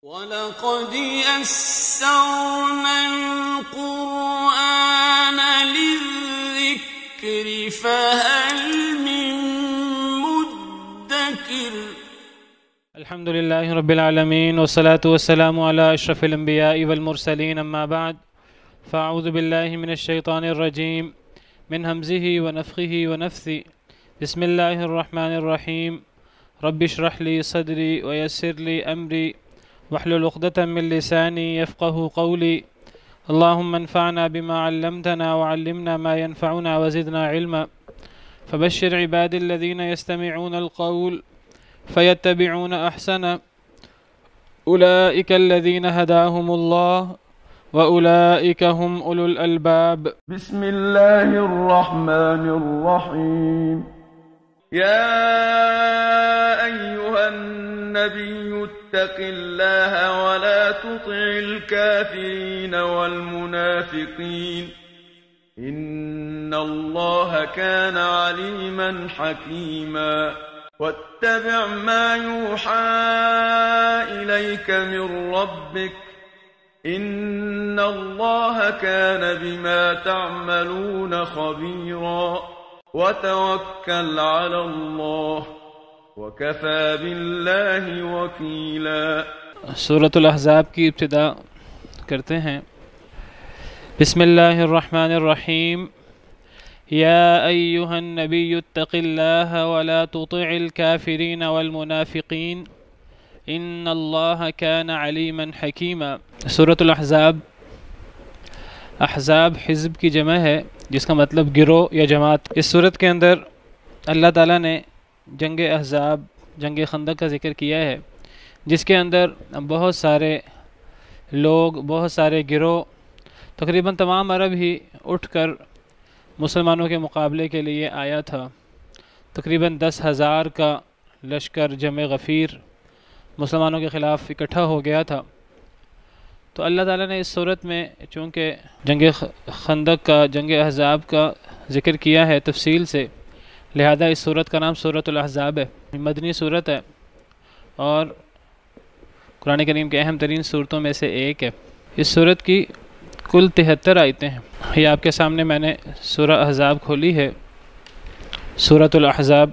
وَلَقَدْ يَسَّرْنَا الْقُرْآنَ لِلذِّكْرِ فَهَلْ مِن مُّدَّكِرٍ الحمد لله رب العالمين والصلاة والسلام على أشرف الأنبياء والمرسلين أما بعد فأعوذ بالله من الشيطان الرجيم من همزه ونفخه ونفثه بسم الله الرحمن الرحيم رب اشرح لي صدري ويسر لي أمري واحلل عقدة من لساني يفقه قولي اللهم انفعنا بما علمتنا وعلمنا ما ينفعنا وزدنا علما فبشر عبادي الذين يستمعون القول فيتبعون أحسنه أولئك الذين هداهم الله وأولئك هم أولو الألباب. بسم الله الرحمن الرحيم. يا أيها النبي اتق الله ولا تطع الكافرين والمنافقين إن الله كان عليما حكيما. واتبع ما يوحى إليك من ربك إن الله كان بما تعملون خبيرا. وتوكل على الله وكفى بالله وكيلا. سورة الاحزاب کی ابتدا کرتے ہیں. بسم اللہ الرحمن الرحیم. یا ایہا النبی اتق اللہ ولا تطع الكافرین والمنافقین ان اللہ کان علیما حکیما. سورة الاحزاب، احزاب حزب کی جمع ہے جس کا مطلب گروہ یا جماعت. اس صورت کے اندر اللہ تعالیٰ نے جنگ احزاب، جنگ خندق کا ذکر کیا ہے، جس کے اندر بہت سارے لوگ، بہت سارے گروہ، تقریباً تمام عرب ہی اٹھ کر مسلمانوں کے مقابلے کے لیے آیا تھا. تقریباً 10,000 کا لشکر جمع غفیر مسلمانوں کے خلاف اکٹھا ہو گیا تھا. تو اللہ تعالیٰ نے اس صورت میں چونکہ جنگ خندق کا، جنگ احزاب کا ذکر کیا ہے تفصیل سے، لہذا اس صورت کا نام سورۃ الاحزاب ہے. مدنی صورت ہے اور قرآن کریم کے اہم ترین صورتوں میں سے ایک ہے. اس صورت کی کل 73 آیتیں ہیں. یہ آپ کے سامنے میں نے سورہ احزاب کھولی ہے، سورۃ الاحزاب.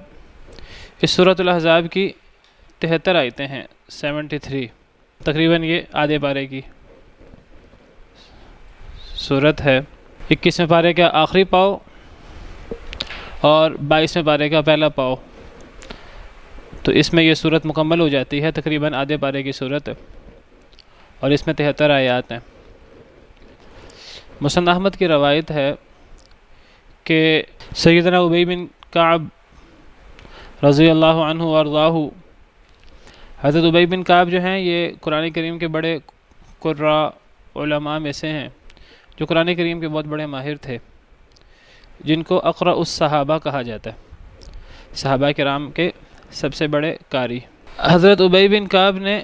اس سورۃ الاحزاب کی 73 آیتیں ہیں، 73. تقریباً یہ آدھے پارے کی سورت ہے. 21ویں پارے کا آخری پاؤ اور 22ویں پارے کا پہلا پاؤ، تو اس میں یہ صورت مکمل ہو جاتی ہے. تقریباً آدھے پارے کی صورت ہے اور اس میں 73 آیات ہیں. مسند احمد کی روایت ہے کہ سیدنا ابی بن کعب رضی اللہ عنہ وارضاہ، حضرت ابی بن کعب جو ہیں یہ قرآن کریم کے بڑے قراء علماء میں سے ہیں، جو قرآن کریم کے بہت بڑے ماہر تھے، جن کو اقرأ الصحابہ کہا جاتا ہے، صحابہ کرام کے سب سے بڑے قاری. حضرت ابی بن کعب نے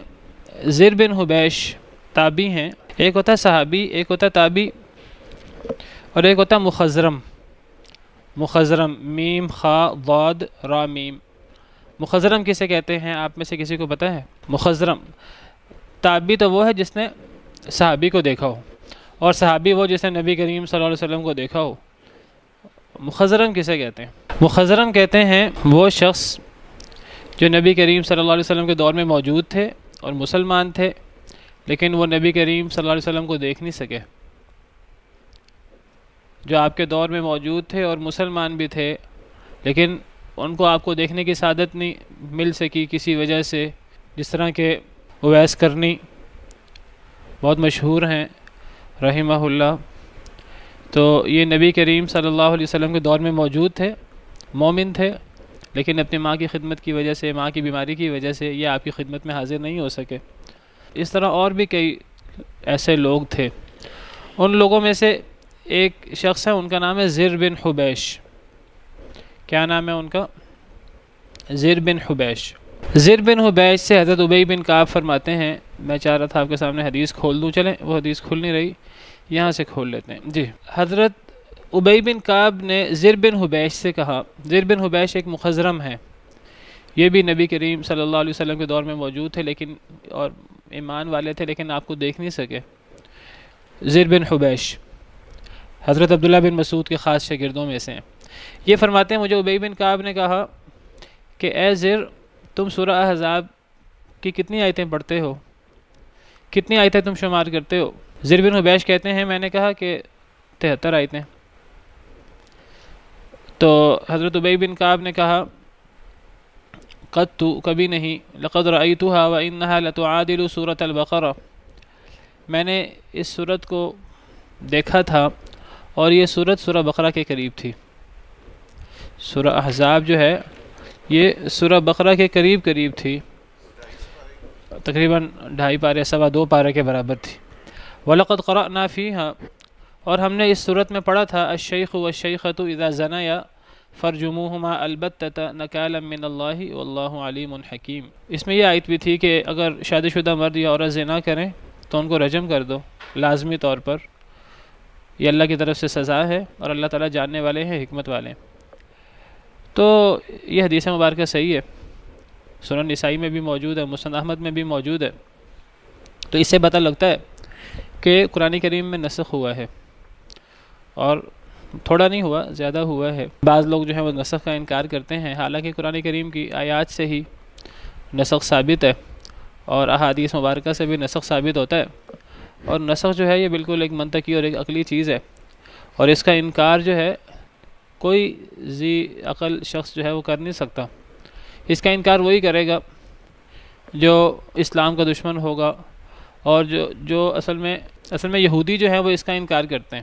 زر بن حبیش، تابعی ہیں، ایک ہوتا صحابی، ایک ہوتا تابعی اور ایک ہوتا مخضرم. مخضرم میم خا ضاد را میم. مخضرم کسے کہتے ہیں آپ میں سے کسی کو پتہ ہے؟ مخضرم تابعی تو وہ ہے جس نے صحابی کو دیکھا ہو، اور صحابی وہ جس نے نبی کریم صلی اللہ علیہ وسلم کو دیکھا ہو. مخضرم کسے کہتے ہیں؟ مخضرم کہتے ہیں وہ شخص جو نبی کریم صلی اللہ علیہ وسلم کے دور میں موجود تھے اور مسلمان تھے، لیکن وہ نبی کریم صلی اللہ علیہ وسلم کو دیکھ نہیں سکے. جو آپ کے دور میں موجود تھے اور مسلمان بھی تھے، لیکن ان کو آپ کو دیکھنے کی سعادت نہیں مل سکی کسی وجہ سے، جس طرح کہ اویس کرنی بہت مشہور ہیں رحمہ اللہ. تو یہ نبی کریم صلی اللہ علیہ وسلم کے دور میں موجود تھے، مومن تھے، لیکن اپنی ماں کی خدمت کی وجہ سے، ماں کی بیماری کی وجہ سے یہ آپ کی خدمت میں حاضر نہیں ہو سکے. اس طرح اور بھی کئی ایسے لوگ تھے. ان لوگوں میں سے ایک شخص ہے، ان کا نام ہے زر بن حبیش. کیا نام ہے ان کا؟ زر بن حبیش. زر بن حبیش سے حضرت ابی بن کعب فرماتے ہیں، میں چاہ رہا تھا آپ کے سامنے حدیث کھول دوں، چلیں وہ حدیث کھل نہیں رہی، یہاں سے کھول لیتے ہیں. جی، حضرت ابی بن کعب نے زر بن حبیش سے کہا. زر بن حبیش ایک مخضرم ہے، یہ بھی نبی کریم صلی اللہ علیہ وسلم کے دور میں موجود تھے، لیکن اور ایمان والے تھے لیکن آپ کو دیکھ نہیں سکے، زر بن حبیش حضرت عبداللہ بن مسعود کے خاص شاگردوں میں سے ہیں۔ یہ فرماتے ہیں مجھے ابی بن کعب نے کہا کہ اے زر، تم سورہ احزاب کی کتنی آیتیں پڑھتے ہو، کتنی آیتیں تم شمار کرتے ہو؟ زر بن حبیش کہتے ہیں میں نے کہا کہ 73 آیتیں۔ تو حضرت ابی بن کعب نے کہا قد تو کبھی نہیں، لقد رأیتها وإنها لتعادل سورة البقرہ، میں نے اس صورت کو دیکھا تھا اور یہ صورت سورہ بقرہ کے قریب تھی۔ سورہ احزاب جو ہے یہ سورہ بقرہ کے قریب تھی، تقریباً 2.5 پارے 2.25 پارے کے برابر تھی۔ وَلَقَدْ قَرَأْنَا فِيهَا، اور ہم نے اس صورت میں پڑھا تھا الشیخ والشیخۃ اذا زنیا فرجموہما البتۃ نکالا من اللہ واللہ علیم حکیم۔ اس میں یہ آیت بھی تھی کہ اگر شادی شدہ مرد یا عورت زنا کریں تو ان کو رجم کر دو لازمی طور پر، یہ اللہ کی طرف سے سزا ہے اور اللہ تعالیٰ جاننے والے ہیں، حکمت والے ہیں۔ تو یہ حدیث مبارکہ صحیح ہے، سنن نسائی میں بھی موجود ہے، مسند احمد میں بھی موجود ہے۔ تو اس سے پتہ لگتا ہے کہ قرآن کریم میں نسخ ہوا ہے، اور تھوڑا نہیں ہوا، زیادہ ہوا ہے۔ بعض لوگ جو ہیں وہ نسخ کا انکار کرتے ہیں، حالانکہ قرآن کریم کی آیات سے ہی نسخ ثابت ہے اور احادیث مبارکہ سے بھی نسخ ثابت ہوتا ہے، اور نسخ جو ہے یہ بالکل ایک منطقی اور ایک عقلی چیز ہے، اور اس کا انکار جو ہے کوئی ذی عقل شخص جو ہے وہ کر نہیں سکتا۔ اس کا انکار وہی کرے گا جو اسلام کا دشمن ہوگا، اور جو اصل میں یہودی جو ہے وہ اس کا انکار کرتے ہیں،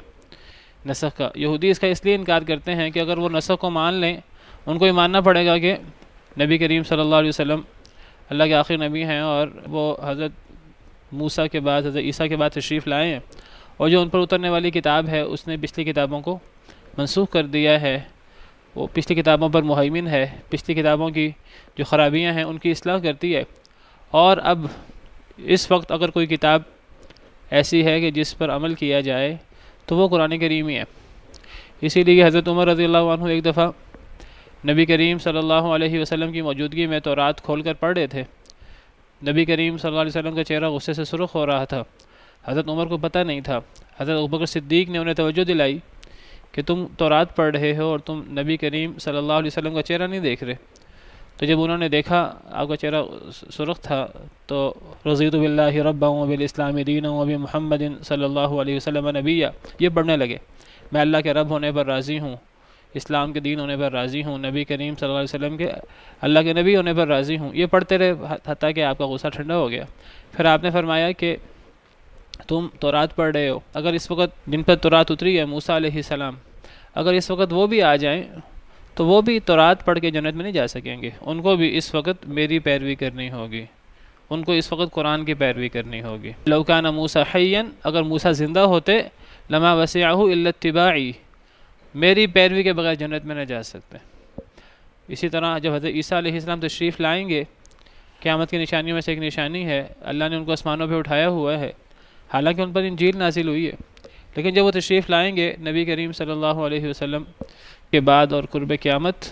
نسخ کا۔ یہودی اس کا اس لیے انکار کرتے ہیں کہ اگر وہ نسخ کو مان لیں، ان کو یہ ماننا پڑے گا کہ نبی کریم صلی اللہ علیہ وسلم اللہ کے آخری نبی ہیں، اور وہ حضرت موسیٰ کے بعد، حضرت عیسیٰ کے بعد تشریف لائے ہیں، اور جو ان پر اترنے والی کتاب ہے اس نے پچھلی کتابوں کو منسوخ کر دیا ہے، وہ پچھلی کتابوں پر مہیمن ہے، پچھلی کتابوں کی جو خرابیاں ہیں ان کی اصلاح کرتی ہے، اور اب اس وقت اگر کوئی کتاب ایسی ہے کہ جس پر عمل کیا جائے تو وہ قرآن کریم ہی ہے۔ اسی لیے حضرت عمر رضی اللہ عنہ ایک دفعہ نبی کریم صلی اللہ علیہ وسلم کی موجودگی میں تورات کھول کر پڑھ رہے تھے، نبی کریم صلی اللہ علیہ وسلم کا چہرہ غصے سے سرخ ہو رہا تھا، حضرت عمر کو پتہ نہیں تھا، حضرت ابوبکر صدیق نے انہیں توجہ دلائی کہ تم تورات پڑھ رہے ہو اور تم نبی کریم صلی اللہ علیہ وسلم کا چہرہ نہیں دیکھ رہے۔ تو جب انہوں نے دیکھا آپ کا چہرہ سرخ تھا تو رضیت باللہ ربا وبالاسلام دینا وبمحمد صلی اللہ علیہ وسلم نبیا، یہ پڑھنے لگے، میں اللہ کے رب ہونے پر راضی ہوں، اسلام کے دین ہونے پر راضی ہوں، نبی کریم صلی اللہ علیہ وسلم کے اللہ کے نبی ہونے پر راضی ہوں۔ یہ پڑھتے رہے حتیٰ کہ آپ کا غصہ ٹھنڈا ہو گیا۔ پھر آپ نے فرمایا کہ تم تورات پڑھ رہے ہو، اگر اس وقت جن پر تورات اتری ہے موسیٰ علیہ السلام، اگر اس وقت وہ بھی آ جائیں تو وہ بھی تورات پڑھ کے جنت میں نہیں جا سکیں گے، ان کو بھی اس وقت میری پیروی کرنی ہوگی، ان کو اس وقت قرآن کی پیروی کرنی ہوگی۔ لو کان موسیٰ حیا، اگر موسیٰ زندہ ہوتے، لما وسعہ الا اتباعی، میری پیروی کے بغیر جنت میں نہ جا سکتے۔ اسی طرح جب حضرت عیسیٰ علیہ السلام تشریف لائیں گے، قیامت کی نشانیوں میں سے ایک نشانی ہے، اللہ نے ان کو آسمانوں پہ اٹھایا ہوا ہے، حالانکہ ان پر انجیل نازل ہوئی ہے، لیکن جب وہ تشریف لائیں گے نبی کریم صلی اللہ علیہ وسلم کے بعد اور قرب قیامت،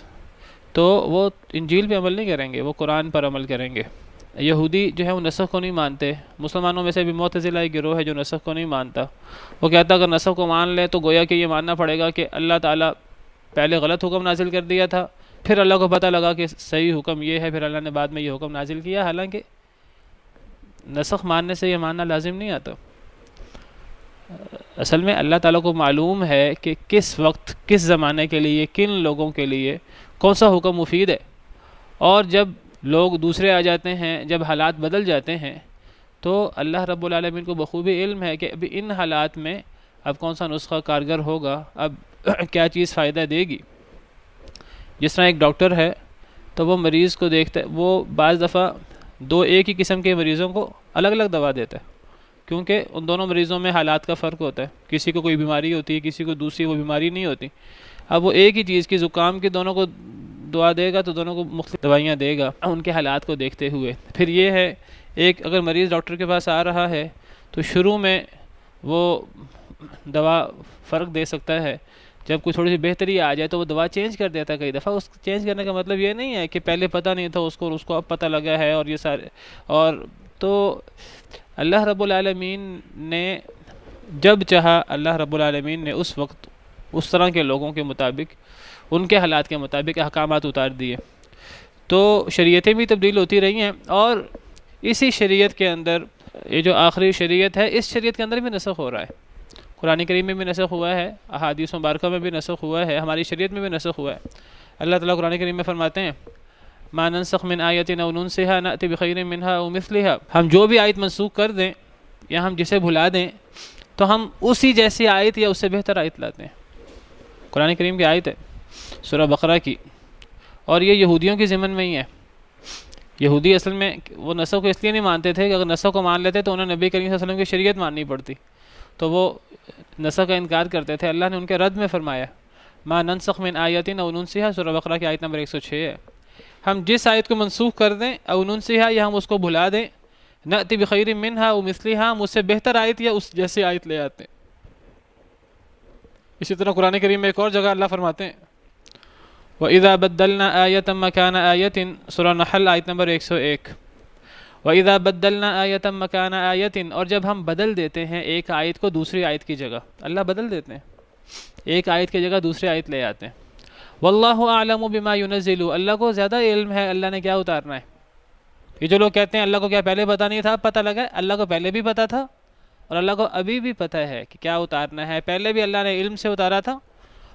تو وہ انجیل پہ عمل نہیں کریں گے، وہ قرآن پر عمل کریں گے۔ یہودی جو ہے وہ نسخ کو نہیں مانتے، مسلمانوں میں سے بھی معتزلہ ایک گروہ ہے جو نسخ کو نہیں مانتا، وہ کہتا اگر نسخ کو مان لے تو گویا کہ یہ ماننا پڑے گا کہ اللہ تعالیٰ پہلے غلط حکم نازل کر دیا تھا، پھر اللہ کو پتہ لگا کہ صحیح حکم یہ ہے، پھر اللہ نے بعد میں یہ حکم نازل کیا، حالانکہ نسخ ماننے سے یہ ماننا لازم نہیں آتا۔ اصل میں اللہ تعالیٰ کو معلوم ہے کہ کس وقت، کس زمانے کے لیے، کن لوگوں کے لیے کون سا حکم مفید ہے، اور جب لوگ دوسرے آ جاتے ہیں، جب حالات بدل جاتے ہیں، تو اللہ رب العالمین کو بخوبی علم ہے کہ ابھی ان حالات میں اب کون سا نسخہ کارگر ہوگا، اب کیا چیز فائدہ دے گی۔ جس طرح ایک ڈاکٹر ہے تو وہ مریض کو دیکھتا ہے، وہ بعض دفعہ ایک ہی قسم کے مریضوں کو الگ الگ دوا دیتا ہے، کیونکہ ان دونوں مریضوں میں حالات کا فرق ہوتا ہے، کسی کو کوئی بیماری ہوتی ہے، کسی کو دوسری وہ بیماری نہیں ہوتی، اب وہ ایک ہی چیز کی زکام کی دونوں کو دعا دے گا تو دونوں کو مختلف دوائیاں دے گا ان کے حالات کو دیکھتے ہوئے۔ پھر یہ ہے ایک اگر مریض ڈاکٹر کے پاس آ رہا ہے تو شروع میں وہ دوا فرق دے سکتا ہے، جب کوئی تھوڑی سی بہتری آ جائے تو وہ دوا چینج کر دیتا ہے کئی دفعہ۔ اس چینج کرنے کا مطلب یہ نہیں ہے کہ پہلے پتہ نہیں تھا اس کو اب پتہ لگا ہے اور یہ سارے، اور تو اللہ رب العالمین نے جب چاہا، اللہ رب العالمین نے اس وقت اس طرح کے لوگوں کے مطابق، ان کے حالات کے مطابق احکامات اتار دیے. تو شریعتیں بھی تبدیل ہوتی رہی ہیں، اور اسی شریعت کے اندر یہ جو آخری شریعت ہے، اس شریعت کے اندر بھی نسخ ہو رہا ہے. قرآن کریم میں بھی نسخ ہوا ہے، احادیث مبارکہ میں بھی نسخ ہوا ہے، ہماری شریعت میں بھی نسخ ہوا ہے. اللہ تعالیٰ قرآن کریم میں فرماتے ہیں ما ننسخ من آیت او ننسها نأتی بخیر منها او مثلها، ہم جو بھی آیت منسوخ کر دیں یا ہم جسے بھلا دیں تو ہم اسی جیسی آیت یا اس سے بہتر آیت لاتے ہیں. قرآن کریم کی آیت ہے سورہ بقرہ کی، اور یہ یہودیوں کی ضمن میں ہی ہے. یہودی اصل میں وہ نسخ کو اس لیے نہیں مانتے تھے کہ اگر نسخ کو مان لیتے تو انہیں نبی کریم صلی اللہ علیہ وسلم کی شریعت ماننی پڑتی، تو وہ نسخ کا انکار کرتے تھے. اللہ نے ان کے رد میں فرمایا ما ننسخ من آیت او ننسها، سورہ بقرہ کی آیت نمبر 106 ہے. ہم جس آیت کو منسوخ کر دیں او ننسها، یا ہم اس کو بھلا دیں، نأتی بخیر منها او مثلها، ہم اس سے بہتر آیت یا اس جیسی آیت لے آتے ہیں. اسی طرح قرآن کریم میں ایک اور جگہ اللہ فرماتے ہیں وَإِذَا بَدَّلْنَا آیَةً مَكَانَ آیَةٍ، سورہ نحل آیت نمبر 101. وَإِذَا بَدَّلْنَا آیَةً مَكَانَ آیَةٍ، اور جب ہم بدل دیتے ہیں ایک آیت کو دوسری آیت کی جگہ، اللہ بدل دیتے ہیں، ایک آیت کی جگہ دوسری آیت لے آتے ہیں. وَاللَّهُ أَعْلَمُ بِمَا يُنَزِّلُ، اللہ کو زیادہ علم ہے اللہ نے کیا اتارنا ہے. یہ جو لوگ کہتے ہیں اللہ کو کیا پہلے پتہ نہیں تھا، پتہ لگا اللہ کو پہلے بھی پتہ تھا اور اللہ کو ابھی بھی پتہ ہے کہ کیا اتارنا ہے. پہلے بھی اللہ نے علم سے اتارا تھا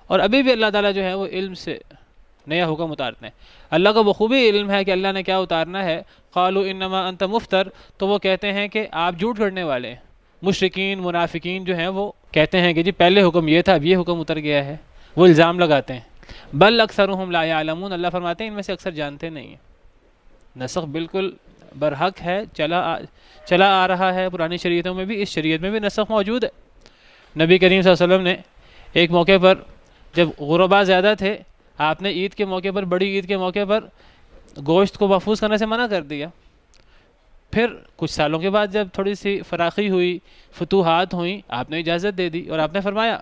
اور ابھی بھی اللہ تعالیٰ جو ہے وہ علم سے نیا حکم اتارتے ہیں. اللہ کو بخوبی علم ہے کہ اللہ نے کیا اتارنا ہے. قالوا انما انت مفتر، تو وہ کہتے ہیں کہ آپ جھوٹ گھڑنے والے ہیں. مشرکین منافقین جو ہیں وہ کہتے ہیں کہ جی پہلے حکم یہ تھا اب یہ حکم اتر گیا ہے، وہ الزام لگاتے ہیں. بل اکثرهم لا يعلمون، اللہ فرماتے ہیں ان میں سے اکثر جانتے نہیں ہیں. نسخ بالکل برحق ہے، چلا آ رہا ہے. پرانی شریعتوں میں بھی، اس شریعت میں بھی نسخ موجود ہے. نبی کریم صلی اللہ علیہ وسلم نے ایک موقع پر جب غربا زیادہ تھے، آپ نے عید کے موقع پر، بڑی عید کے موقع پر گوشت کو محفوظ کرنے سے منع کر دیا. پھر کچھ سالوں کے بعد جب تھوڑی سی فراخی ہوئی، فتوحات ہوئیں، آپ نے اجازت دے دی اور آپ نے فرمایا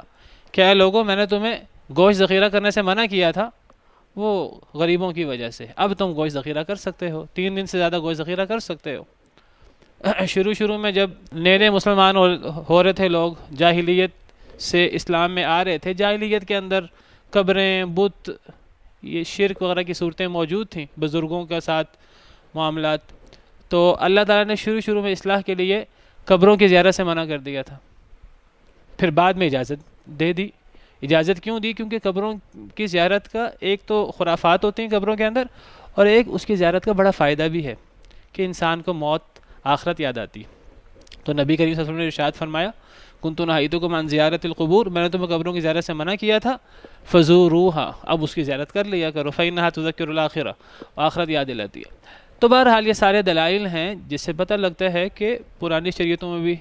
کہ اے لوگوں، میں نے تمہیں گوشت ذخیرہ کرنے سے منع کیا تھا وہ غریبوں کی وجہ سے، اب تم گوشت ذخیرہ کر سکتے ہو، 3 دن سے زیادہ گوشت ذخیرہ کر سکتے ہو. شروع میں جب نئے مسلمان ہو رہے تھے لوگ، جاہلیت سے اسلام میں آ رہے تھے، جاہلیت کے اندر قبریں، بت، یہ شرک وغیرہ کی صورتیں موجود تھیں، بزرگوں کے ساتھ معاملات. تو اللہ تعالیٰ نے شروع میں اصلاح کے لیے قبروں کی زیارت سے منع کر دیا تھا، پھر بعد میں اجازت دے دی. اجازت کیوں دی؟ کیونکہ قبروں کی زیارت کا ایک تو خرافات ہوتی ہیں قبروں کے اندر، اور ایک اس کی زیارت کا بڑا فائدہ بھی ہے کہ انسان کو موت، آخرت یاد آتی. تو نبی کریم صلی اللہ علیہ وسلم نے ارشاد فرمایا کنت نہیتکم عن زیارت القبور، میں نے تمہیں قبروں کی زیارت سے منع کیا تھا، فزوروها، اب اس کی زیارت کر لیا کرو، فإنها تذکر الآخرہ، آخرت یاد دلاتی ہے. تو بہرحال یہ سارے دلائل ہیں جس سے پتہ لگتا ہے کہ پرانی شریعتوں میں بھی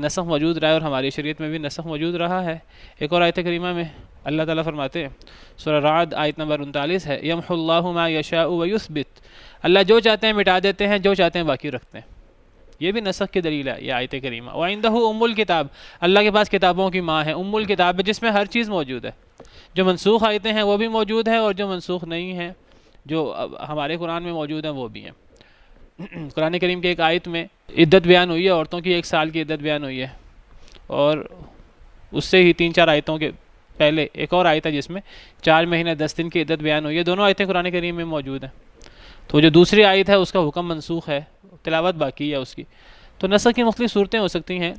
نسخ موجود رہا ہے اور ہماری شریعت میں بھی نسخ موجود رہا ہے. ایک اور آیت کریمہ میں اللہ تعالیٰ فرماتے ہیں، سورہ رعد آیت نمبر 39 ہے، یمحو اللہ ما یشاء ویثبت، اللہ جو چاہتے ہیں مٹا دیتے ہیں، جو چاہتے ہیں باقی رکھتے ہیں. یہ بھی نسخ کی دلیل ہے یہ آیت کریمہ. وَعِندَهُ ام الکتاب، اللہ کے پاس کتابوں کی ماں ہے، ام الکتاب جس میں ہر چیز موجود ہے. جو منسوخ آیتیں ہیں وہ بھی موجود ہیں اور جو منسوخ نہیں ہیں، جو ہمارے قرآن میں موجود ہیں وہ بھی ہیں. قرآن کریم کے ایک آیت میں عدت بیان ہوئی ہے، عورتوں کی 1 سال کی عدت بیان ہوئی ہے، اور اس سے ہی 3-4 آیتوں کے پہلے ایک اور آیت ہے جس میں 4 مہینے 10 دن کی عدت بیان ہوئی ہے. دونوں آیتیں قرآن کریم میں موجود ہیں. تو جو دوسری آیت ہے اس کا حکم منسوخ ہے، تلاوت باقی ہے اس کی. تو نسخ کی مختلف صورتیں ہو سکتی ہیں.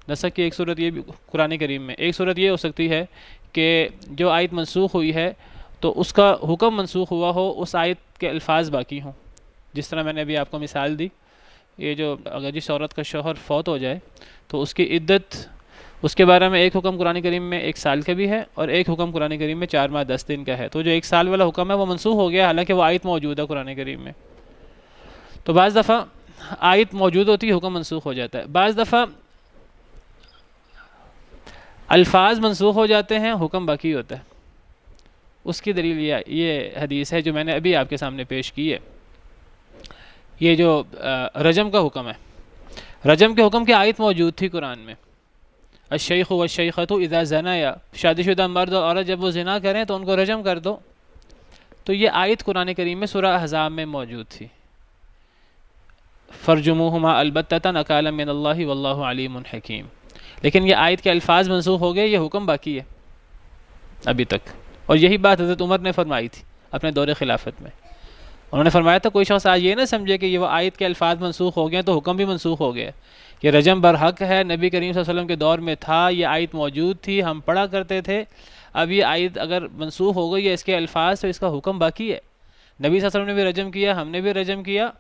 نسخ کی ایک صورت یہ بھی قرآن کریم میں، ایک صورت یہ ہو سکتی ہے کہ جو آیت منسوخ ہوئی ہے تو اس کا حکم منسوخ ہوا ہو، اس آیت کے الفاظ باقی ہوں. جس طرح میں نے ابھی آپ کو مثال دی، یہ جو اگر جس عورت کا شوہر فوت ہو جائے تو اس کی عدت، اس کے بارے میں ایک حکم قرآن کریم میں 1 سال کا بھی ہے اور ایک حکم قرآن کریم میں 4 ماہ 10 دن کا ہے. تو جو 1 سال والا حکم ہے وہ منسوخ ہو گیا، حالانکہ وہ آیت موجود ہے قرآن کریم میں. تو بعض دفعہ آیت موجود ہوتی ہے، حکم منسوخ ہو جاتا ہے. بعض دفعہ الفاظ منسوخ ہو جاتے ہیں، حکم باقی ہوتا ہے. اس کی دلیل یہ حدیث ہے جو میں نے ابھی آپ کے سامنے پیش کی ہے. یہ جو رجم کا حکم ہے، رجم کے حکم کی آیت موجود تھی قرآن میں، الشیخ والشیخۃ اذا زنیا، شادی شدہ مرد اور عورت جب وہ زنا کریں تو ان کو رجم کر دو. تو یہ آیت قرآن کریم میں سورہ احزاب میں موجود تھی. فرجموہما البتۃ نکالا من اللہ واللہ علیم حکیم. لیکن یہ آیت کے الفاظ منسوخ ہو گئے، یہ حکم باقی ہے ابھی تک. اور یہی بات حضرت عمر نے فرمائی تھی اپنے دور خلافت میں. انہوں نے فرمایا تھا کوئی شخص آج یہ نہ سمجھے کہ یہ وہ آیت کے الفاظ منسوخ ہو گئے تو حکم بھی منسوخ ہو گیا. یہ رجم برحق ہے، نبی کریم صلی اللہ علیہ وسلم کے دور میں تھا، یہ آیت موجود تھی، ہم پڑھا کرتے تھے. اب یہ آیت اگر منسوخ ہو گئی ہے اس کے الفاظ تو اس کا حکم باقی ہے. نبی صلی اللہ علیہ وسلم نے بھی رجم کیا، ہم نے بھی رجم کیا،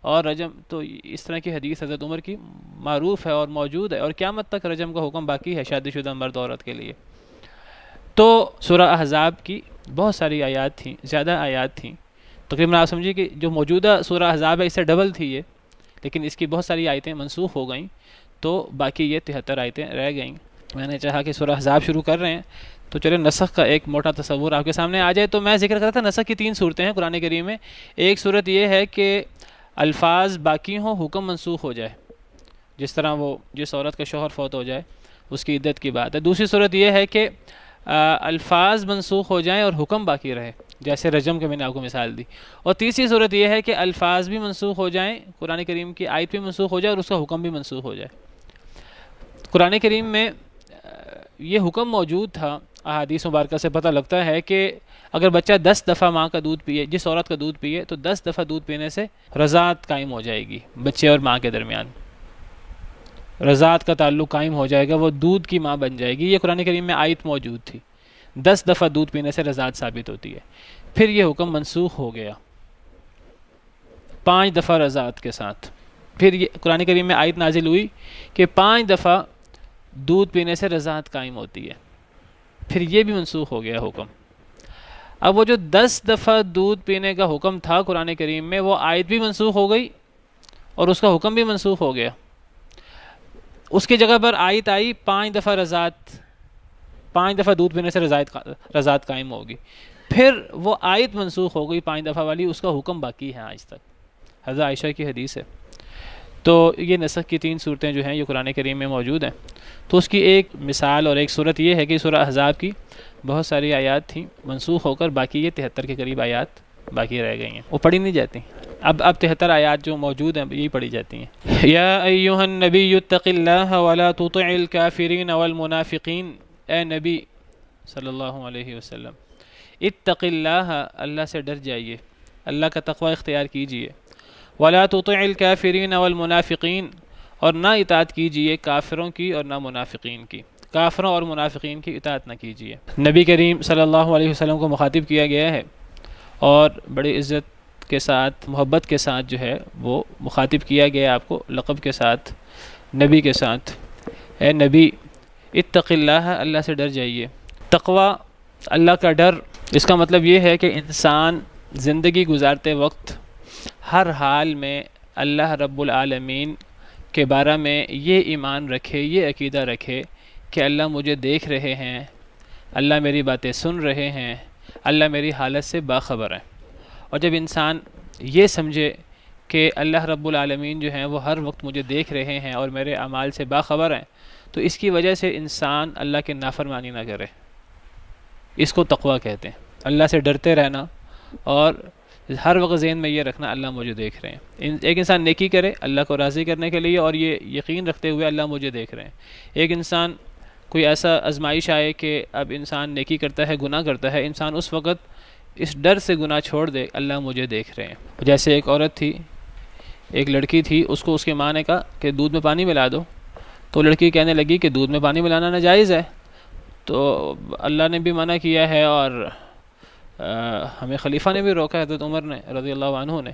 اور رجم تو اس طرح کی حدیث حضرت عمر کی معروف ہے اور موجود ہے، اور قیامت تک رجم کا حکم باقی ہے شادی شدہ مرد عورت کے لیے. تو سورہ احزاب کی بہت ساری آیات تھیں، زیادہ آیات تھیں. تقریباً آپ سمجھیے کہ جو موجودہ سورہ احزاب ہے اس سے ڈبل تھی یہ، لیکن اس کی بہت ساری آیتیں منسوخ ہو گئیں تو باقی یہ 73 آیتیں رہ گئیں. میں نے چاہا کہ سورہ احزاب شروع کر رہے ہیں تو چلے نسخ کا ایک موٹا تصور آپ کے سامنے آ جائے. تو میں ذکر کرتا تھا نسخ کی 3 صورتیں ہیں قرآن کریم میں. ایک صورت یہ ہے کہ الفاظ باقی ہوں، حکم منسوخ ہو جائے، جس طرح وہ جس عورت کا شوہر فوت ہو جائے اس کی عدت کی بات ہے. دوسری صورت یہ ہے کہ الفاظ منسوخ ہو جائیں اور حکم باقی رہے، جیسے رجم کے میں نے آپ کو مثال دی. اور تیسری صورت یہ ہے کہ الفاظ بھی منسوخ ہو جائیں، قرآن کریم کی آیت بھی منسوخ ہو جائے اور اس کا حکم بھی منسوخ ہو جائے. قرآن کریم میں یہ حکم موجود تھا. احادیث مبارکہ سے پتہ لگتا ہے کہ اگر بچہ 10 دفعہ ماں کا دودھ پیے، جس عورت کا دودھ پیے تو 10 دفعہ دودھ پینے سے رضاعت قائم ہو جائے گی. بچے اور ماں کے درمیان رضاعت کا تعلق قائم ہو جائے گا، وہ دودھ کی ماں بن جائے گی. یہ قرآن کریم میں آیت موجود تھی، 10 دفعہ دودھ پینے سے رضاعت ثابت ہوتی ہے. پھر یہ حکم منسوخ ہو گیا 5 دفعہ رضاعت کے ساتھ. پھر یہ قرآن کریم میں آیت نازل ہوئی کہ 5 دفعہ دودھ پینے سے رضاعت قائم ہوتی ہے. پھر یہ بھی منسوخ ہو گیا حکم. اب وہ جو 10 دفعہ دودھ پینے کا حکم تھا قرآن کریم میں، وہ آیت بھی منسوخ ہو گئی اور اس کا حکم بھی منسوخ ہو گیا. اس کی جگہ پر آیت آئی 5 دفعہ رضاعت، 5 دفعہ دودھ پینے سے رضاعت قائم ہوگی. پھر وہ آیت منسوخ ہو گئی 5 دفعہ والی، اس کا حکم باقی ہے آج تک. حضرت عائشہ کی حدیث ہے. تو یہ نسخ کی 3 صورتیں جو ہیں یہ قرآن کریم میں موجود ہیں. تو اس کی ایک مثال اور ایک صورت یہ ہے کہ سورہ احزاب کی بہت ساری آیات تھیں منسوخ ہو کر باقی یہ 73 کے قریب آیات باقی رہ گئی ہیں، وہ پڑھی نہیں جاتی. اب 73 آیات جو موجود ہیں یہی پڑھی جاتی ہیں. یا ایھا النبی اتق اللہ ولا تطع الکافرین والمنافقین. اے نبی صلی اللہ علیہ وسلم، اتق اللہ، اللہ سے ڈر جائیے، اللہ کا تقوی اختیار کیجیے. ولا تطع الکافرین والمنافقین، اور نہ اطاعت کیجیے کافروں کی اور نہ منافقین کی، کافروں اور منافقین کی اطاعت نہ کیجیے. نبی کریم صلی اللہ علیہ وسلم کو مخاطب کیا گیا ہے اور بڑی عزت کے ساتھ، محبت کے ساتھ جو ہے وہ مخاطب کیا گیا آپ کو، لقب کے ساتھ، نبی کے ساتھ. اے نبی اتق اللہ، اللہ سے ڈر جائیے. تقوی، اللہ کا ڈر، اس کا مطلب یہ ہے کہ انسان زندگی گزارتے وقت ہر حال میں اللہ رب العالمین کے بارے میں یہ ایمان رکھے، یہ عقیدہ رکھے کہ اللہ مجھے دیکھ رہے ہیں، اللہ میری باتیں سن رہے ہیں، اللہ میری حالت سے باخبر ہے. اور جب انسان یہ سمجھے کہ اللہ رب العالمین جو ہیں وہ ہر وقت مجھے دیکھ رہے ہیں اور میرے اعمال سے باخبر ہیں، تو اس کی وجہ سے انسان اللہ کی نافرمانی نہ کرے. اس کو تقوی کہتے ہیں، اللہ سے ڈرتے رہنا اور ہر وقت ذہن میں یہ رکھنا اللہ مجھے دیکھ رہے ہیں. ایک انسان نیکی کرے اللہ کو راضی کرنے کے لیے اور یہ یقین رکھتے ہوئے اللہ مجھے دیکھ رہے ہیں. ایک انسان کوئی ایسا آزمائش آئے کہ اب انسان نیکی کرتا ہے، گناہ کرتا ہے، انسان اس وقت اس ڈر سے گناہ چھوڑ دے اللہ مجھے دیکھ رہے ہیں. جیسے ایک عورت تھی، ایک لڑکی تھی، اس کو اس کی ماں نے کہا کہ دودھ میں پانی ملا دو، تو لڑکی کہنے لگی کہ دودھ میں پانی ملانا ناجائز ہے. تو اللہ نے بھی منع کیا ہے اور ہمیں خلیفہ نے بھی روکا، حضرت عمر نے رضی اللہ عنہ نے.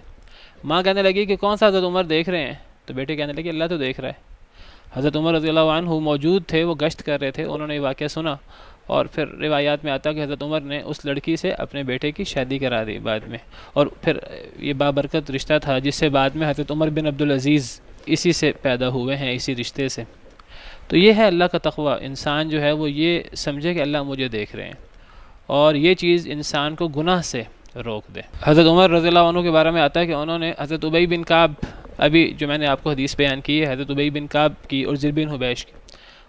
ماں کہنے لگی کہ کون سا حضرت عمر دیکھ رہے ہیں؟ تو بیٹے کہنے لگے اللہ تو دیکھ رہا ہے. حضرت عمر رضی اللہ عنہ موجود تھے، وہ گشت کر رہے تھے، انہوں نے یہ واقعہ سنا اور پھر روایات میں آتا کہ حضرت عمر نے اس لڑکی سے اپنے بیٹے کی شادی کرا دی بعد میں. اور پھر یہ بابرکت رشتہ تھا جس سے بعد میں حضرت عمر بن عبدالعزیز اسی سے پیدا ہوئے ہیں، اسی رشتے سے. تو یہ ہے اللہ کا تقوی. انسان جو ہے وہ یہ سمجھے کہ اللہ مجھے دیکھ رہے ہیں اور یہ چیز انسان کو گناہ سے روک دے. حضرت عمر رضی اللہ عنہ کے بارے میں آتا ہے کہ انہوں نے حضرت ابی بن کعب، ابھی جو میں نے آپ کو حدیث بیان کی ہے حضرت ابی بن کعب کی اور زر بن حبیش کی.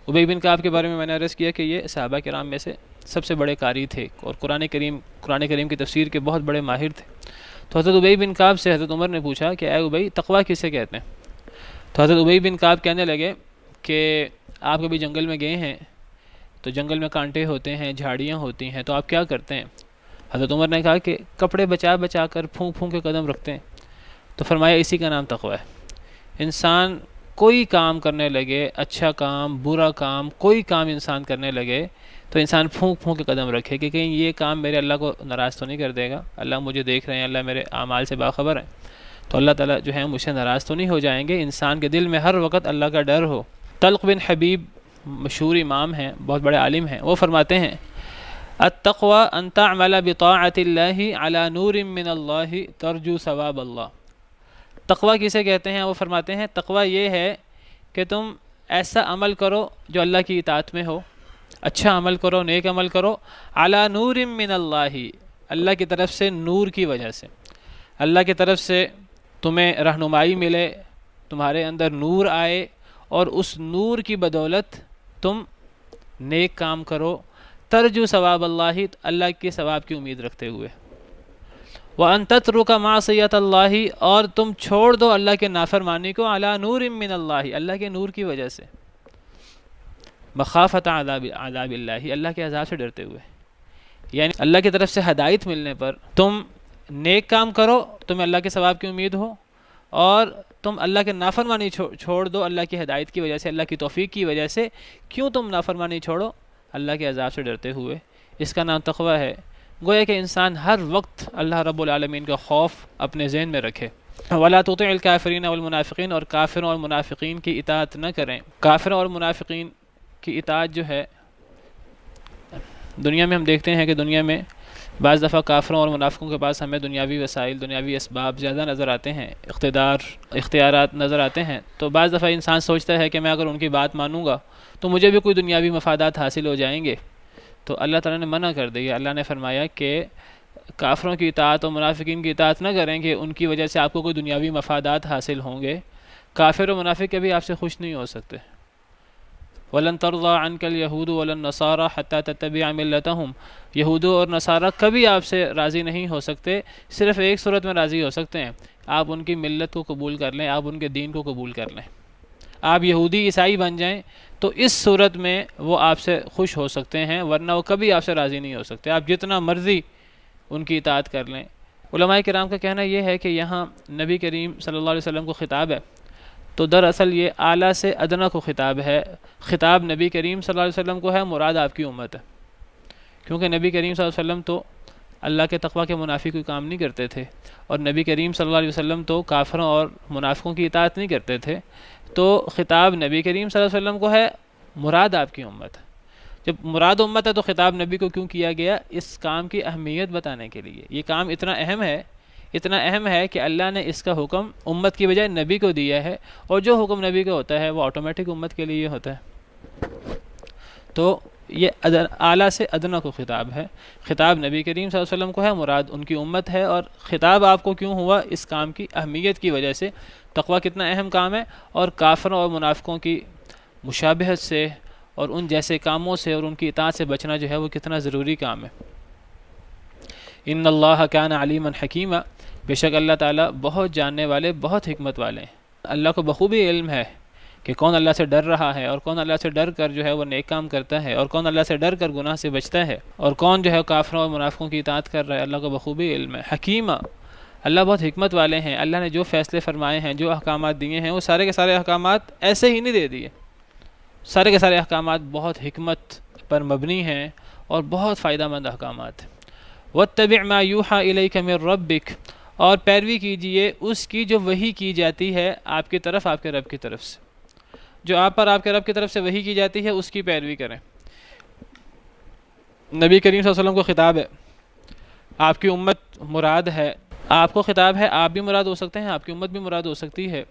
ابی بن کعب کے بارے میں نے عرض کیا کہ یہ صحابہ کرام میں سے سب سے بڑے قاری تھے اور قرآن کریم کی تفسیر کے بہت بڑے ماہر تھے. تو حضرت ابی بن کعب سے حضرت عمر نے پوچھا کہ اے ابی، تقوی کسے کہتے ہیں؟ تو حضرت ابی بن کعب کہنے لگے کہ آپ کبھی جنگل میں گئے ہیں تو جنگل میں کانٹے ہوتے ہیں، جھاڑیاں ہوتی ہیں، تو آپ کیا کرتے ہیں؟ حضرت عمر نے کہا کہ کپڑے بچا بچا کر پھونک پھونک کے قدم رکھتے ہیں۔ تو فرمایا اسی کا نام تقوی ہے۔ انسان کوئی کام کرنے لگے، اچھا کام برا کام، کوئی کام انسان کرنے لگے تو انسان پھونک پھونک کے قدم رکھے کہ کہیں یہ کام میرے اللہ کو ناراض تو نہیں کر دے گا، اللہ مجھے دیکھ رہے ہیں، اللہ میرے اعمال سے باخبر ہے، تو اللہ تعالیٰ جو ہے مجھ سے ناراض تو نہیں ہو جائیں گے۔ انسان کے دل میں ہر وقت اللہ کا ڈر ہو۔ طلق بن حبیب مشہور امام ہیں، بہت بڑے عالم ہیں، وہ فرماتے ہیں التقوی ان تعمل بطاعت اللہ علی نور من اللہ ترجو ثواب اللہ۔ تقوی کسے کہتے ہیں؟ وہ فرماتے ہیں تقوی یہ ہے کہ تم ایسا عمل کرو جو اللہ کی اطاعت میں ہو، اچھا عمل کرو، نیک عمل کرو، علی نور من اللہ، اللہ کی طرف سے نور کی وجہ سے، اللہ کی طرف سے تمہیں رہنمائی ملے، تمہارے اندر نور آئے اور اس نور کی بدولت تم نیک کام کرو، ترجو ثواب اللہ، اللہ کے ثواب کی امید رکھتے ہوئے، وَأَن تَتْرُكَ مَعْصِيَةَ اللَّهِ، اور تم چھوڑ دو اللہ کے نافرمانی کو، عَلَى نُورٍ مِّنَ اللَّهِ، اللہ کے نور کی وجہ سے، مخافۃ عذاب اللہ، اللہ کے عذاب سے ڈرتے ہوئے، یعنی اللہ کی طرف سے ہدایت ملنے پر تم نیک کام کرو، تمہیں اللہ کے ثواب کی امید ہو، اور تم اللہ کے نافرمانی چھوڑ دو اللہ کی ہدایت کی وجہ سے، اللہ کی توفیق کی وجہ سے۔ کیوں تم نافرمانی چھوڑو؟ اللہ کے عذاب سے ڈرتے ہوئے۔ اس کا نام تقوی ہے۔ گویا کہ انسان ہر وقت اللہ رب العالمین کا خوف اپنے ذہن میں رکھے۔ وَلَا تُطِعِ الْكَافِرِينَ وَالْمُنَافِقِينَ، اور کافروں اور منافقین کی اطاعت نہ کریں۔ کافروں اور منافقین کی اطاعت جو ہے، دنیا میں ہم دیکھتے ہیں کہ دنیا میں بعض دفعہ کافروں اور منافقوں کے پاس ہمیں دنیاوی وسائل، دنیاوی اسباب زیادہ نظر آتے ہیں، اختیارات نظر آتے ہیں، تو بعض دفعہ انسان سوچتا ہے کہ میں اگر ان کی بات مانوں گا تو مجھے بھی کوئی دنیاوی مفادات حاصل ہو جائیں گے، تو اللہ تعالیٰ نے منع کر دیا۔ اللہ نے فرمایا کہ کافروں کی اطاعت اور منافقین کی اطاعت نہ کریں کہ ان کی وجہ سے آپ کو کوئی دنیاوی مفادات حاصل ہوں گے۔ کافر و منافق کبھی آپ سے خوش نہیں ہو سکتے۔ وَلَن تَرْضَىٰ عَنْكَ الْيَهُودُ وَلَا النَّصَارَىٰ حَتَّىٰ تَتَّبِعَ مِلَّتَهُمْ، یہود اور نصارہ کبھی آپ سے راضی نہیں ہو سکتے، صرف ایک صورت میں راضی ہو سکتے ہیں، آپ ان کی ملت کو قبول کر لیں، آپ ان کے دین کو قبول کر لیں، آپ یہودی عیسائی بن جائیں تو اس صورت میں وہ آپ سے خوش ہو سکتے ہیں، ورنہ وہ کبھی آپ سے راضی نہیں ہو سکتے، آپ جتنا مرضی ان کی اطاعت کر لیں۔ علماء کرام کا کہنا یہ ہے کہ یہاں نبی کریم صلی اللہ علیہ وسلم کو خطاب ہے، تو دراصل یہ اعلیٰ سے ادنا کو خطاب ہے۔ خطاب نبی کریم صلی اللہ علیہ وسلم کو ہے، مراد آپ کی امت ہے، کیونکہ نبی کریم صلی اللہ علیہ وسلم تو اللہ کے تقوی کے منافی کوئی کام نہیں کرتے تھے، اور نبی کریم صلی اللہ علیہ وسلم تو کافروں اور منافقوں کی اطاعت نہیں کرتے تھے، تو خطاب نبی کریم صلی اللہ علیہ وسلم کو ہے، مراد آپ کی امت ہے۔ جب مراد امت ہے تو خطاب نبی کو کیوں کیا گیا؟ اس کام کی اہمیت بتانے کے لیے۔ یہ کام اتنا اہم ہے کہ اللہ نے اس کا حکم امت کی بجائے نبی کو دیا ہے، اور جو حکم نبی کا ہوتا ہے وہ آٹومیٹک امت کے لیے ہوتا ہے۔ تو یہ اعلیٰ سے ادنا کو خطاب ہے، خطاب نبی کریم صلی اللہ علیہ وسلم کو ہے، مراد ان کی امت ہے، اور خطاب آپ کو کیوں ہوا؟ اس کام کی اہمیت کی وجہ سے۔ تقوی کتنا اہم کام ہے، اور کافروں اور منافقوں کی مشابہت سے اور ان جیسے کاموں سے اور ان کی اطاعت سے بچنا جو ہے وہ کتنا ضروری کام ہے۔ ان اللہ کان علیما حکیما، بے شک اللہ تعالیٰ بہت جاننے والے، بہت حکمت والے ہیں۔ اللہ کو بخوبی علم ہے کہ کون اللہ سے ڈر رہا ہے، اور کون اللہ سے ڈر کر جو ہے وہ نیک کام کرتا ہے، اور کون اللہ سے ڈر کر گناہ سے بچتا ہے، اور کون جو ہے کافروں اور منافقوں کی اطاعت کر رہا ہے۔ اللہ کو بخوبی علم ہے۔ حکیمہ، اللہ بہت حکمت والے ہیں۔ اللہ نے جو فیصلے فرمائے ہیں، جو احکامات دیے ہیں، وہ سارے کے سارے احکامات ایسے ہی نہیں دے دیے، سارے کے سارے احکامات بہت حکمت پر مبنی ہیں اور بہت فائدہ مند احکامات ہیں۔ وَاتَّبِعْ مَا يُوحَىٰ إِلَيْكَ مِن رَبِّكَ، اور پیروی کیجئے اس کی جو وحی کی جاتی ہے آپ کی طرف، آپ کے رب کی طرف سے، جو آپ پر آپ کے رب کی طرف سے وحی کی جاتی ہے اس کی پیروی کریں۔ نبی کریم صلی اللہ علیہ وسلم کو خطاب ہے، آپ کی امت مراد ہے، آپ کو خطاب ہے، آپ بھی مراد ہو سکتے ہیں، آپ کی امت بھی مراد ہو سکتی ہے،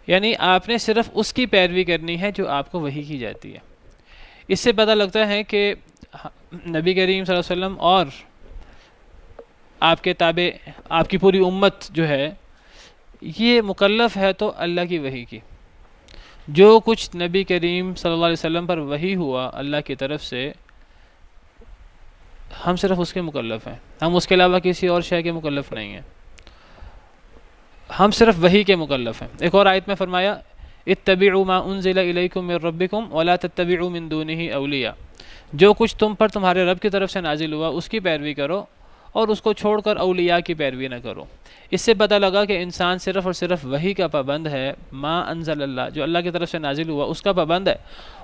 یعنی آپ نے صرف اس کی پیروی کرنی ہے جو آپ کو وحی کی جاتی ہے۔ اس سے پتہ لگتا ہے کہ نبی کریم صلی اللہ علیہ وسلم اور آپ کے تابع آپ کی پوری امت جو ہے یہ مکلف ہے تو اللہ کی وحی کی، جو کچھ نبی کریم صلی اللہ علیہ وسلم پر وحی ہوا اللہ کی طرف سے، ہم صرف اس کے مکلف ہیں، ہم اس کے علاوہ کسی اور شے کے مکلف نہیں ہیں، ہم صرف وحی کے مکلف ہیں۔ ایک اور آیت میں فرمایا اتبعوا ما انزل الیکم من ربکم ولا تتبعوا من دونه اولیاء، جو کچھ تم پر تمہارے رب کی طرف سے نازل ہوا اس کی پیروی کرو اور اس کو چھوڑ کر اولیاء کی پیروی نہ کرو۔ اس سے پتہ لگا کہ انسان صرف اور صرف وحی کا پابند ہے، ما انزل اللہ، جو اللہ کی طرف سے نازل ہوا اس کا پابند ہے۔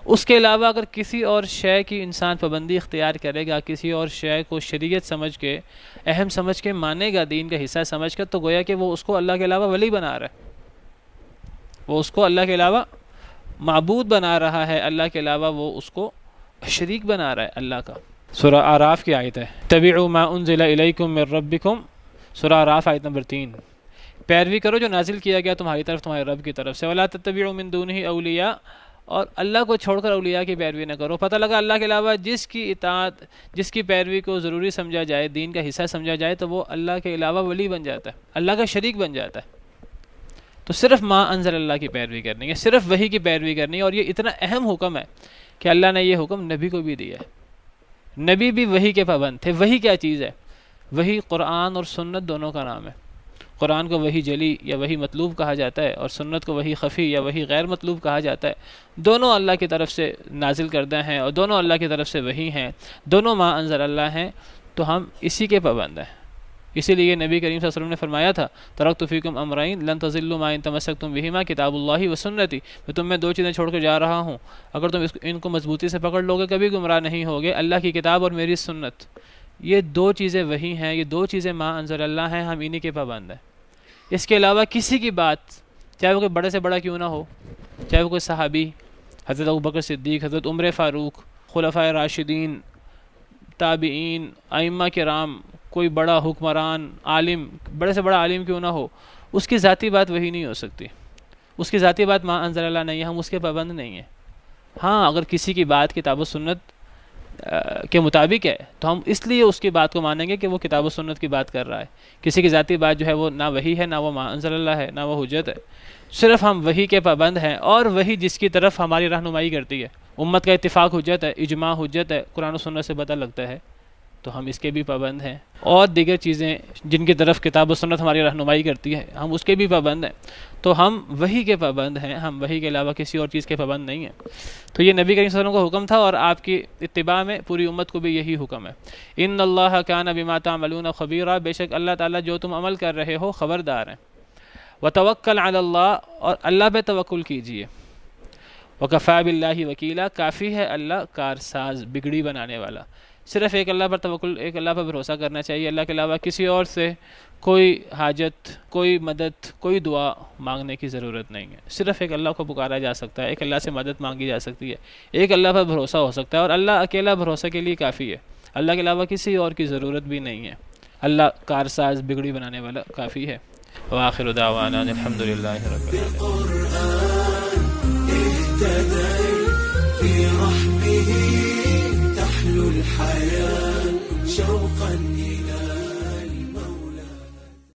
اس کے علاوہ اگر کسی اور شے کی انسان پابندی اختیار کرے گا، کسی اور شے کو شریعت سمجھ کے، اہم سمجھ کے مانے گا، دین کا حصہ سمجھ کر، تو گویا کہ وہ اس کو اللہ کے علاوہ ولی بنا رہا ہے، وہ اس کو اللہ کے علاوہ معبود بنا رہا ہے، اللہ کے علاوہ وہ اس کو شریک بنا رہا ہے اللہ کا۔ سورہ اعراف کی آیت ہے، تبعوا ما انزل الیکم من ربکم، سورہ اعراف آیت نمبر 3، پیروی کرو جو نازل کیا گیا تمہاری طرف تمہارے رب کی طرف سے، ولا تتبعوا من دونه اولیاء، اور اللہ کو چھوڑ کر اولیاء کی پیروی نہ کرو۔ پتہ لگا اللہ کے علاوہ جس کی اطاعت، جس کی پیروی کو ضروری سمجھا جائے، دین کا حصہ سمجھا جائے، تو وہ اللہ کے علاوہ ولی بن جاتا ہے، اللہ کا شریک بن جاتا ہے۔ تو صرف ما انزل اللہ کی پیروی کرنی ہے، صرف وحی کی پیروی کرنی ہے، اور یہ اتنا اہم حکم ہے کہ اللہ نے یہ حکم نبی کو بھی دیا ہے۔ نبی بھی وحی کے پابند تھے۔ وحی کیا چیز ہے؟ وحی قرآن اور سنت دونوں کا نام ہے۔ قرآن کو وحی جلی یا وحی مطلوب کہا جاتا ہے، اور سنت کو وحی خفی یا وحی غیر مطلوب کہا جاتا ہے۔ دونوں اللہ کی طرف سے نازل کردہ ہیں اور دونوں اللہ کی طرف سے وحی ہیں، دونوں ما انزل اللہ ہیں، تو ہم اسی کے پابند ہیں۔ اسی لیے نبی کریم صلی اللہ علیہ وسلم نے فرمایا تھا، ترکت فیکم امرین لن تضلوا ما ان تمسکتم بہما کتاب اللہ و سنتی، میں تم میں دو چیزیں چھوڑ کر جا رہا ہوں، اگر تم ان کو مضبوطی سے پکڑ لو گے کبھی گمراہ نہیں ہوگے، اللہ کی کتاب اور میری سنت۔ یہ دو چیزیں وحی ہیں، یہ دو چیزیں ما انزل اللہ ہیں، ہم انہی کے پابند ہیں۔ اس کے علاوہ کسی کی بات، چاہے وہ کوئی بڑے سے بڑا کیوں نہ ہو، چاہے وہ کوئی صحابی، حضرت ابوبکر صدیق، حضرت عمر فاروق، خلفائے راشدین، تابعین، ائمہ کرام، کوئی بڑا حکمران، عالم، بڑے سے بڑا عالم کیوں نہ ہو، اس کی ذاتی بات وہی نہیں ہو سکتی، اس کی ذاتی بات ما انزل اللہ نہیں ہے، ہم اس کے پابند نہیں ہیں۔ ہاں اگر کسی کی بات کتاب و سنت کے مطابق ہے تو ہم اس لیے اس کی بات کو مانیں گے کہ وہ کتاب و سنت کی بات کر رہا ہے۔ کسی کی ذاتی بات جو ہے وہ نہ وحی ہے، نہ وہ ما انزل اللہ ہے، نہ وہ حجت ہے۔ صرف ہم وحی کے پابند ہیں، اور وحی جس کی طرف ہماری رہنمائی کرتی ہے، امت کا اتفاق حجت ہے، اجماع حجت ہے، قرآن و سنت سے پتہ لگتا ہے، تو ہم اس کے بھی پابند ہیں۔ اور دیگر چیزیں جن کی طرف کتاب و سنت ہماری رہنمائی کرتی ہے، ہم اس کے بھی پابند ہیں۔ تو ہم وحی کے پابند ہیں، ہم وحی کے علاوہ کسی اور چیز کے پابند نہیں ہیں۔ تو یہ نبی کریم صلی اللہ علیہ وسلم کا حکم تھا، اور آپ کی اتباع میں پوری امت کو بھی یہی حکم ہے۔ ان اللہ کان بما تعملون خبیرا، بے شک اللہ تعالیٰ جو تم عمل کر رہے ہو خبردار ہیں۔ وتوکل علی اللہ، اور اللہ پہ توکل کیجیے۔ وکفی باللہ وکیلا، کافی ہے اللہ کارساز، بگڑی بنانے والا۔ صرف ایک اللہ پر توکل، ایک اللہ پر بھروسہ کرنا چاہیے، اللہ کے علاوہ کسی اور سے کوئی حاجت، کوئی مدد، کوئی دعا مانگنے کی ضرورت نہیں ہے۔ صرف ایک اللہ کو پکارا جا سکتا ہے، ایک اللہ سے مدد مانگی جا سکتی ہے، ایک اللہ پر بھروسہ ہو سکتا ہے، اور اللہ اکیلا بھروسہ کے لیے کافی ہے، اللہ کے علاوہ کسی اور کی ضرورت بھی نہیں ہے۔ اللہ کارساز، بگڑی بنانے والا کافی ہے۔ وآخر دعوانا الحمدللہ رب العالمین۔